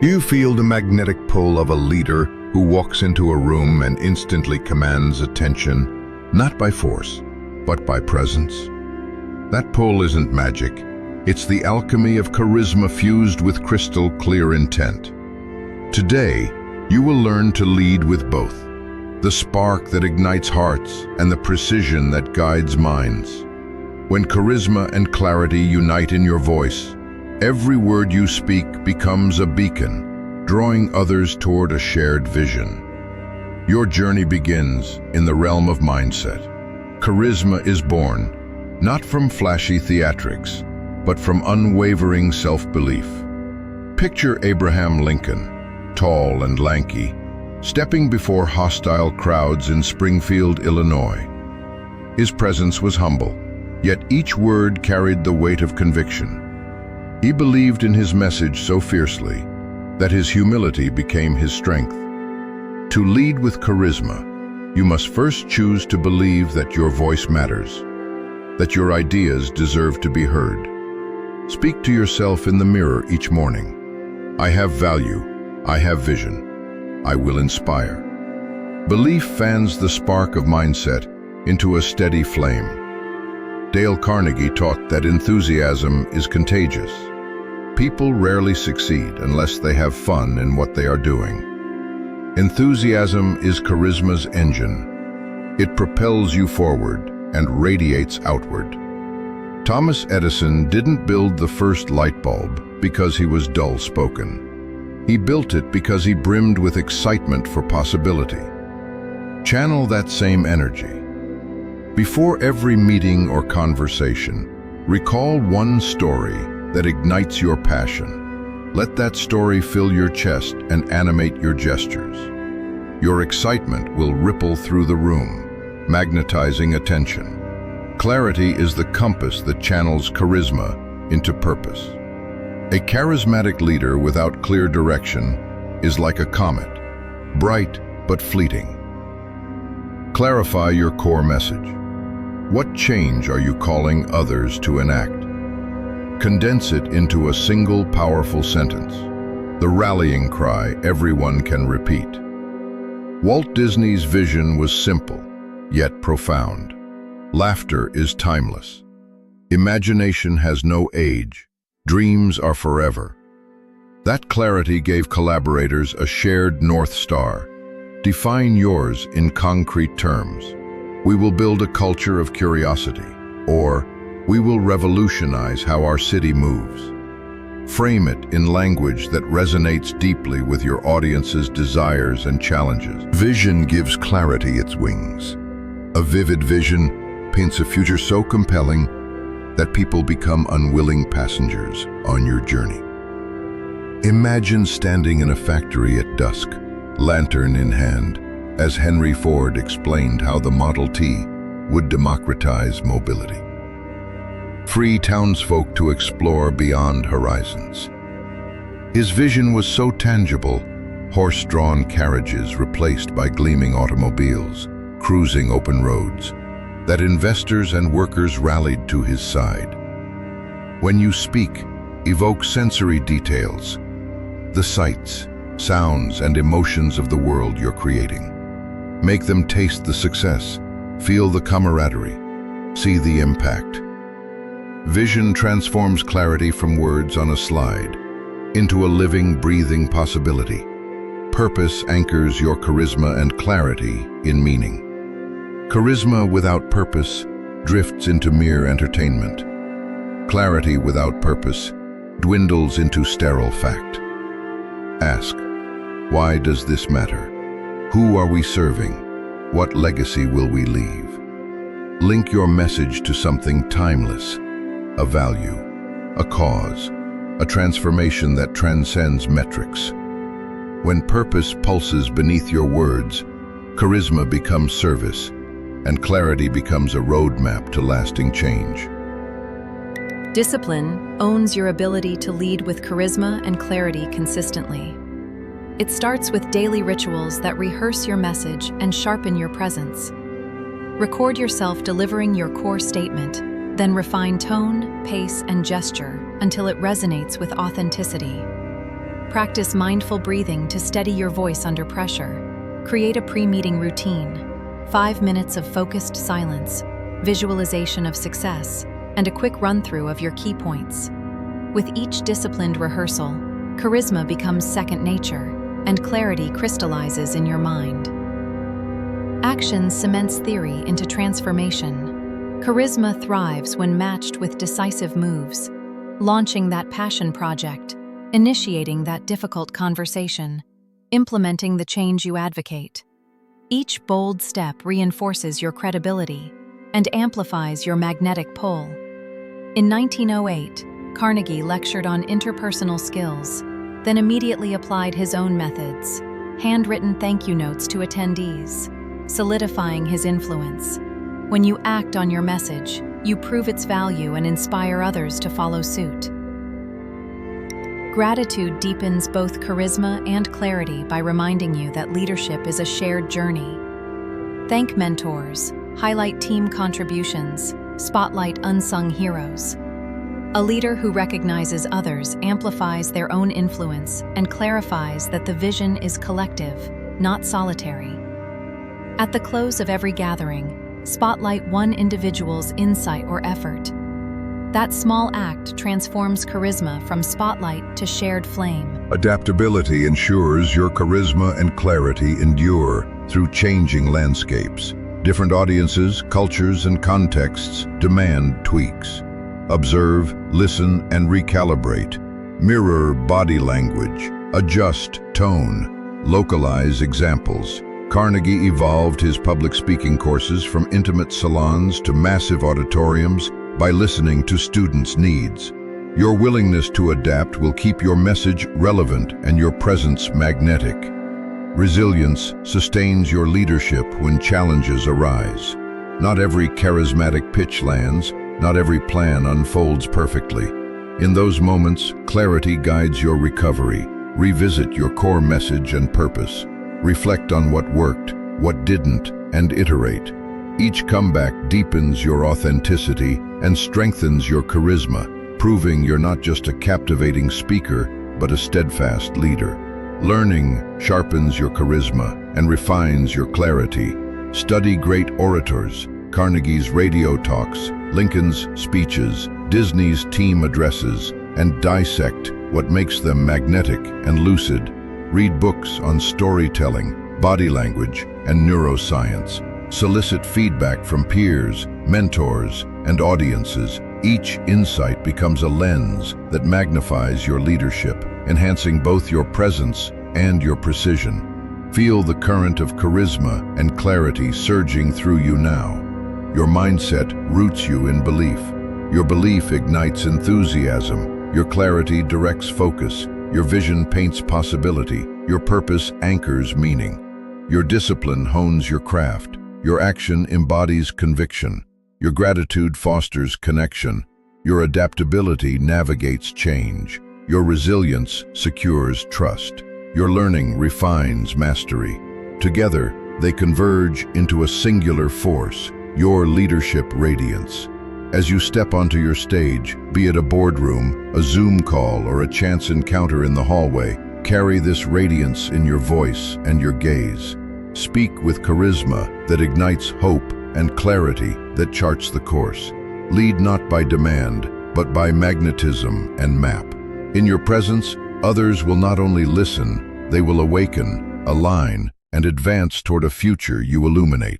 You feel the magnetic pull of a leader who walks into a room and instantly commands attention, not by force, but by presence. That pull isn't magic. It's the alchemy of charisma fused with crystal clear intent. Today, you will learn to lead with both, the spark that ignites hearts and the precision that guides minds. When charisma and clarity unite in your voice, every word you speak becomes a beacon, drawing others toward a shared vision. Your journey begins in the realm of mindset. Charisma is born, not from flashy theatrics, but from unwavering self-belief. Picture Abraham Lincoln, tall and lanky, stepping before hostile crowds in Springfield, Illinois. His presence was humble, yet each word carried the weight of conviction. He believed in his message so fiercely that his humility became his strength. To lead with charisma, you must first choose to believe that your voice matters, that your ideas deserve to be heard. Speak to yourself in the mirror each morning. I have value. I have vision. I will inspire. Belief fans the spark of mindset into a steady flame. Dale Carnegie taught that enthusiasm is contagious. People rarely succeed unless they have fun in what they are doing. Enthusiasm is charisma's engine. It propels you forward and radiates outward. Thomas Edison didn't build the first light bulb because he was dull-spoken. He built it because he brimmed with excitement for possibility. Channel that same energy. Before every meeting or conversation, recall one story that ignites your passion. Let that story fill your chest and animate your gestures. Your excitement will ripple through the room, magnetizing attention. Clarity is the compass that channels charisma into purpose. A charismatic leader without clear direction is like a comet, bright but fleeting. Clarify your core message. What change are you calling others to enact? Condense it into a single powerful sentence, the rallying cry everyone can repeat. Walt Disney's vision was simple, yet profound. Laughter is timeless. Imagination has no age. Dreams are forever. That clarity gave collaborators a shared North Star. Define yours in concrete terms. We will build a culture of curiosity, or we will revolutionize how our city moves. Frame it in language that resonates deeply with your audience's desires and challenges. Vision gives clarity its wings. A vivid vision paints a future so compelling that people become unwilling passengers on your journey. Imagine standing in a factory at dusk, lantern in hand, as Henry Ford explained how the Model T would democratize mobility. Free townsfolk to explore beyond horizons. His vision was so tangible, horse-drawn carriages replaced by gleaming automobiles, cruising open roads, that investors and workers rallied to his side. When you speak, evoke sensory details, the sights, sounds, and emotions of the world you're creating. Make them taste the success, feel the camaraderie, see the impact. Vision transforms clarity from words on a slide into a living, breathing possibility. Purpose anchors your charisma and clarity in meaning. Charisma without purpose drifts into mere entertainment. Clarity without purpose dwindles into sterile fact. Ask, why does this matter? Who are we serving? What legacy will we leave? Link your message to something timeless, a value, a cause, a transformation that transcends metrics. When purpose pulses beneath your words, charisma becomes service, and clarity becomes a roadmap to lasting change. Discipline owns your ability to lead with charisma and clarity consistently. It starts with daily rituals that rehearse your message and sharpen your presence. Record yourself delivering your core statement, then refine tone, pace, and gesture until it resonates with authenticity. Practice mindful breathing to steady your voice under pressure. Create a pre-meeting routine. 5 minutes of focused silence, visualization of success, and a quick run-through of your key points. With each disciplined rehearsal, charisma becomes second nature, and clarity crystallizes in your mind. Action cements theory into transformation. Charisma thrives when matched with decisive moves, launching that passion project, initiating that difficult conversation, implementing the change you advocate. Each bold step reinforces your credibility and amplifies your magnetic pull. In 1908, Carnegie lectured on interpersonal skills, then immediately applied his own methods, handwritten thank you notes to attendees, solidifying his influence. When you act on your message, you prove its value and inspire others to follow suit. Gratitude deepens both charisma and clarity by reminding you that leadership is a shared journey. Thank mentors, highlight team contributions, spotlight unsung heroes. A leader who recognizes others amplifies their own influence and clarifies that the vision is collective, not solitary. At the close of every gathering, spotlight one individual's insight or effort. That small act transforms charisma from spotlight to shared flame. Adaptability ensures your charisma and clarity endure through changing landscapes. Different audiences, cultures, and contexts demand tweaks. Observe, listen, and recalibrate. Mirror body language. Adjust tone. Localize examples. Carnegie evolved his public speaking courses from intimate salons to massive auditoriums by listening to students' needs. Your willingness to adapt will keep your message relevant and your presence magnetic. Resilience sustains your leadership when challenges arise. Not every charismatic pitch lands, not every plan unfolds perfectly. In those moments, clarity guides your recovery. Revisit your core message and purpose. Reflect on what worked, what didn't, and iterate. Each comeback deepens your authenticity and strengthens your charisma, proving you're not just a captivating speaker, but a steadfast leader. Learning sharpens your charisma and refines your clarity. Study great orators, Carnegie's radio talks, Lincoln's speeches, Disney's team addresses, and dissect what makes them magnetic and lucid. Read books on storytelling, body language, and neuroscience. Solicit feedback from peers, mentors, and audiences. Each insight becomes a lens that magnifies your leadership, enhancing both your presence and your precision. Feel the current of charisma and clarity surging through you now. Your mindset roots you in belief. Your belief ignites enthusiasm. Your clarity directs focus. Your vision paints possibility. Your purpose anchors meaning. Your discipline hones your craft. Your action embodies conviction. Your gratitude fosters connection. Your adaptability navigates change. Your resilience secures trust. Your learning refines mastery. Together, they converge into a singular force, your leadership radiance. As you step onto your stage, be it a boardroom, a Zoom call, or a chance encounter in the hallway, carry this radiance in your voice and your gaze. Speak with charisma that ignites hope and clarity that charts the course. Lead not by demand, but by magnetism and map. In your presence, others will not only listen, they will awaken, align, and advance toward a future you illuminate.